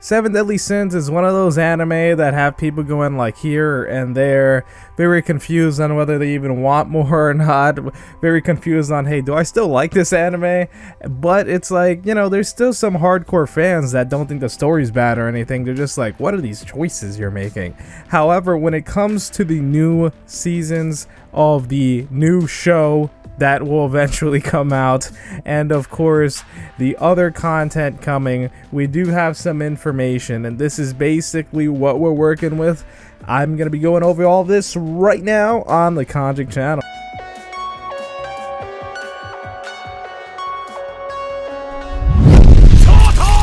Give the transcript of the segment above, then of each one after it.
Seven Deadly Sins is one of those anime that have people going like here and there, very confused on whether they even want more or not, very confused on, hey, do I still like this anime? But it's like, you know, there's still some hardcore fans that don't think the story's bad or anything. They're just like, what are these choices you're making? However, when it comes to the new seasons of the new show that will eventually come out, and of course the other content coming, we do have some information, and this is basically what we're working with. I'm gonna be going over all this right now on the Kanjic channel.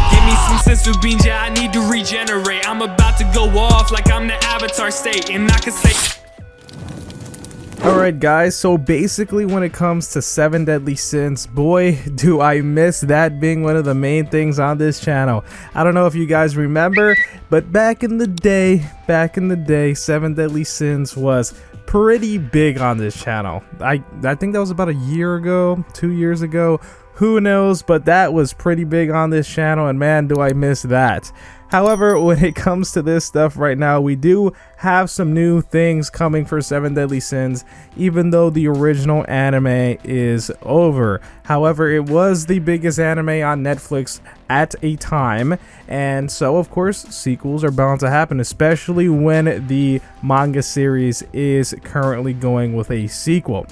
Give me some sensu beans, yeah, I need to regenerate. I'm about to go off like I'm the Avatar state, and I can say Alright guys, so basically when it comes to Seven Deadly Sins, boy do I miss that being one of the main things on this channel. I don't know if you guys remember, but back in the day, Seven Deadly Sins was pretty big on this channel. I think that was about a year ago, 2 years ago, who knows, but that was pretty big on this channel, and man do I miss that. However, when it comes to this stuff right now, we do have some new things coming for Seven Deadly Sins, even though the original anime is over. However, it was the biggest anime on Netflix at a time, and so of course sequels are bound to happen, especially when the manga series is currently going with a sequel.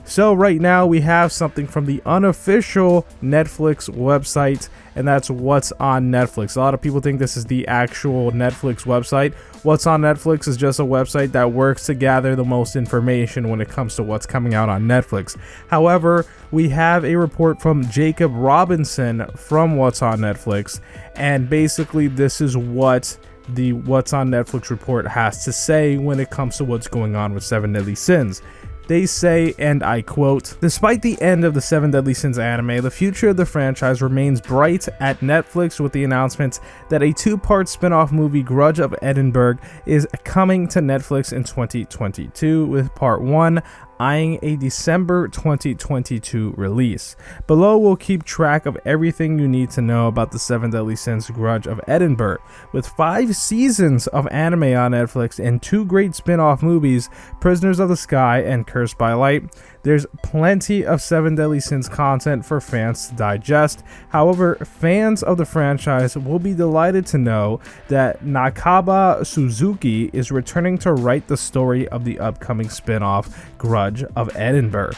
So right now we have something from the unofficial Netflix website, and that's What's on Netflix. A lot of people think this is the actual Netflix website. What's on Netflix is just a website that works to gather the most information when it comes to what's coming out on Netflix. However, we have a report from Jacob Robinson from What's on Netflix, and basically this is what the What's on Netflix report has to say when it comes to what's going on with Seven Deadly Sins. They say, and I quote, "Despite the end of the Seven Deadly Sins anime, the future of the franchise remains bright at Netflix with the announcement that a two-part spin-off movie, Grudge of Edinburgh, is coming to Netflix in 2022, with part 1 eyeing a December 2022 release. Below we'll keep track of everything you need to know about the Seven Deadly Sins Grudge of Edinburgh. With 5 seasons of anime on Netflix and 2 great spin-off movies, Prisoners of the Sky and Cursed by Light, there's plenty of Seven Deadly Sins content for fans to digest. However, fans of the franchise will be delighted to know that Nakaba Suzuki is returning to write the story of the upcoming spin-off Grudge of Edinburgh.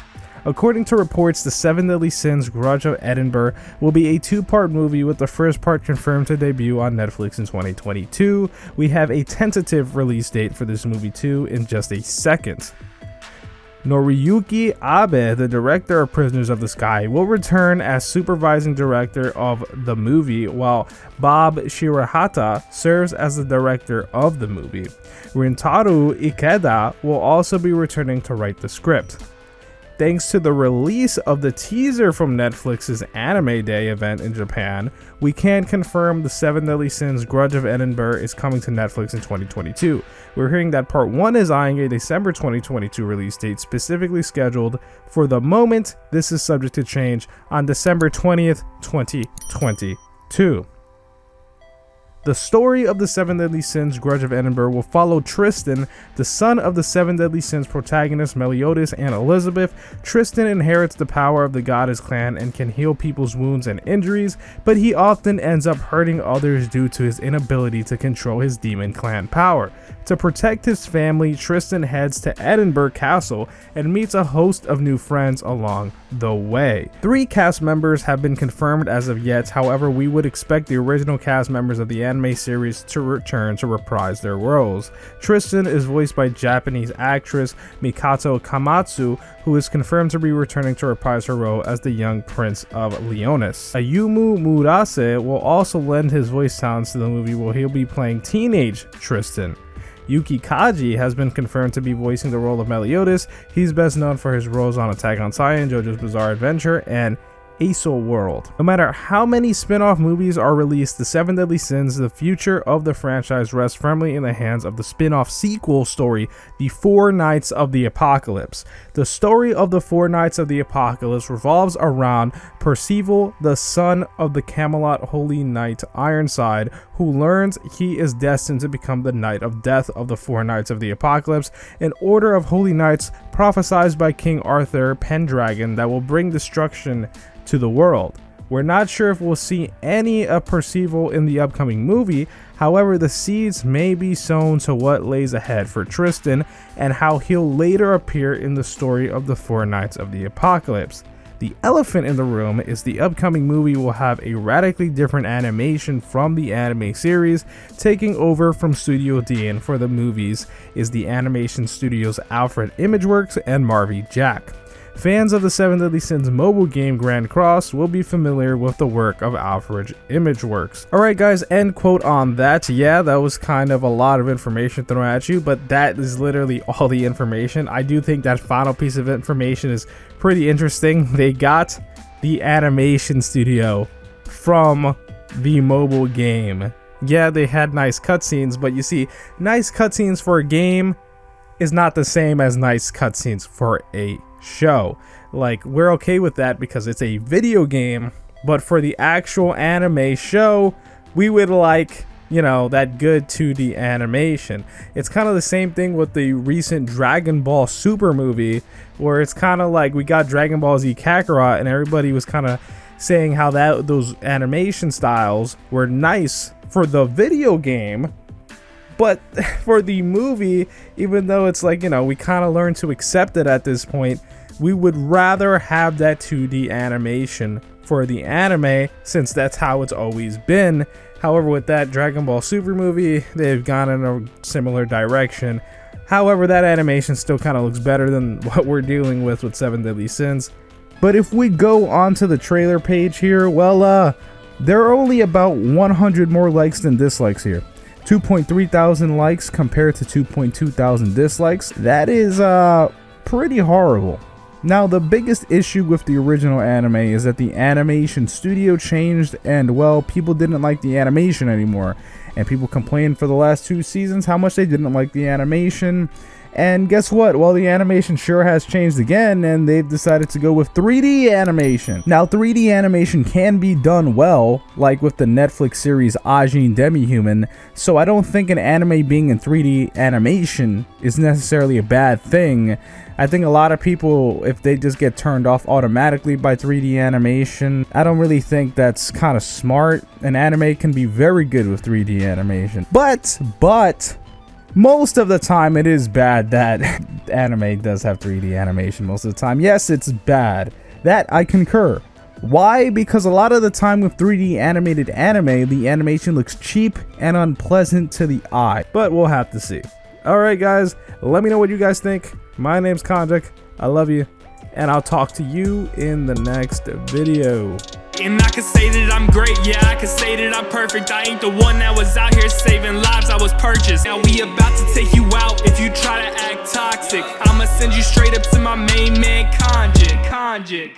According to reports, the Seven Deadly Sins Grudge of Edinburgh will be a 2-part movie, with the first part confirmed to debut on Netflix in 2022. We have a tentative release date for this movie too in just a second. Noriyuki Abe, the director of Prisoners of the Sky, will return as supervising director of the movie, while Bob Shirahata serves as the director of the movie. Rintaro Ikeda will also be returning to write the script. Thanks to the release of the teaser from Netflix's Anime Day event in Japan, we can confirm the Seven Deadly Sins Grudge of Edinburgh is coming to Netflix in 2022. We're hearing that part 1 is eyeing a December 2022 release date, specifically scheduled for the moment. This is subject to change on December 20th, 2022. The story of the Seven Deadly Sins Grudge of Edinburgh will follow Tristan, the son of the Seven Deadly Sins protagonists Meliodas and Elizabeth. Tristan inherits the power of the goddess clan and can heal people's wounds and injuries, but he often ends up hurting others due to his inability to control his demon clan power. To protect his family, Tristan heads to Edinburgh Castle and meets a host of new friends along the way. 3 cast members have been confirmed as of yet. However, we would expect the original cast members of the anime series to return to reprise their roles. Tristan is voiced by Japanese actress Mikato Kamatsu, who is confirmed to be returning to reprise her role as the young Prince of Leonis. Ayumu Murase will also lend his voice talents to the movie, where he'll be playing teenage Tristan. Yuki Kaji has been confirmed to be voicing the role of Meliodas. He's best known for his roles on Attack on Titan, JoJo's Bizarre Adventure, and Hazel World. No matter how many spin-off movies are released, The Seven Deadly Sins, the future of the franchise rests firmly in the hands of the spin-off sequel story, The Four Knights of the Apocalypse. The story of the Four Knights of the Apocalypse revolves around Percival, the son of the Camelot Holy Knight Ironside, who learns he is destined to become the Knight of Death of the Four Knights of the Apocalypse, an order of holy knights prophesied by King Arthur Pendragon that will bring destruction to the world. We're not sure if we'll see any of Percival in the upcoming movie. However, the seeds may be sown to what lays ahead for Tristan and how he'll later appear in the story of the Four Knights of the Apocalypse. The elephant in the room is the upcoming movie will have a radically different animation from the anime series. Taking over from Studio Dean for the movies is the animation studios Alfred Imageworks and Marvy Jack. Fans of the Seven Deadly Sins mobile game Grand Cross will be familiar with the work of Alfred Imageworks. Alright guys, end quote on that. Yeah, that was kind of a lot of information thrown at you, but that is literally all the information. I do think that final piece of information is pretty interesting. They got the animation studio from the mobile game. Yeah, they had nice cutscenes, but you see, nice cutscenes for a game is not the same as nice cutscenes for a show. Like, we're okay with that because it's a video game, but for the actual anime show, we would like, you know, that good 2D animation. It's kind of the same thing with the recent Dragon Ball Super movie, where it's kind of like we got Dragon Ball Z Kakarot and everybody was kind of saying how that those animation styles were nice for the video game, but for the movie, even though it's like, you know, we kind of learned to accept it at this point, we would rather have that 2D animation for the anime since that's how it's always been. However, with that Dragon Ball Super movie, they've gone in a similar direction. However, that animation still kind of looks better than what we're dealing with Seven Deadly Sins. But if we go onto the trailer page here, well, there are only about 100 more likes than dislikes here. 2.3 thousand likes compared to 2.2 thousand dislikes. That is pretty horrible. Now, the biggest issue with the original anime is that the animation studio changed and, well, people didn't like the animation anymore. And people complained for the last 2 seasons how much they didn't like the animation. And guess what? Well, the animation sure has changed again, and they've decided to go with 3D animation. Now, 3D animation can be done well, like with the Netflix series Ajin Demi-Human, so I don't think an anime being in 3D animation is necessarily a bad thing. I think a lot of people, if they just get turned off automatically by 3D animation, I don't really think that's kind of smart. An anime can be very good with 3D animation. But most of the time it is bad that anime does have 3D animation most of the time. Yes, it's bad. That I concur. Why? Because a lot of the time with 3D animated anime, the animation looks cheap and unpleasant to the eye. But we'll have to see. Alright guys, let me know what you guys think. My name's Konjak. I love you. And I'll talk to you in the next video. And I can say that I'm great, yeah, I can say that I'm perfect. I ain't the one that was out here saving lives, I was purchased. Now we about to take you out if you try to act toxic. I'ma send you straight up to my main man, Konjak.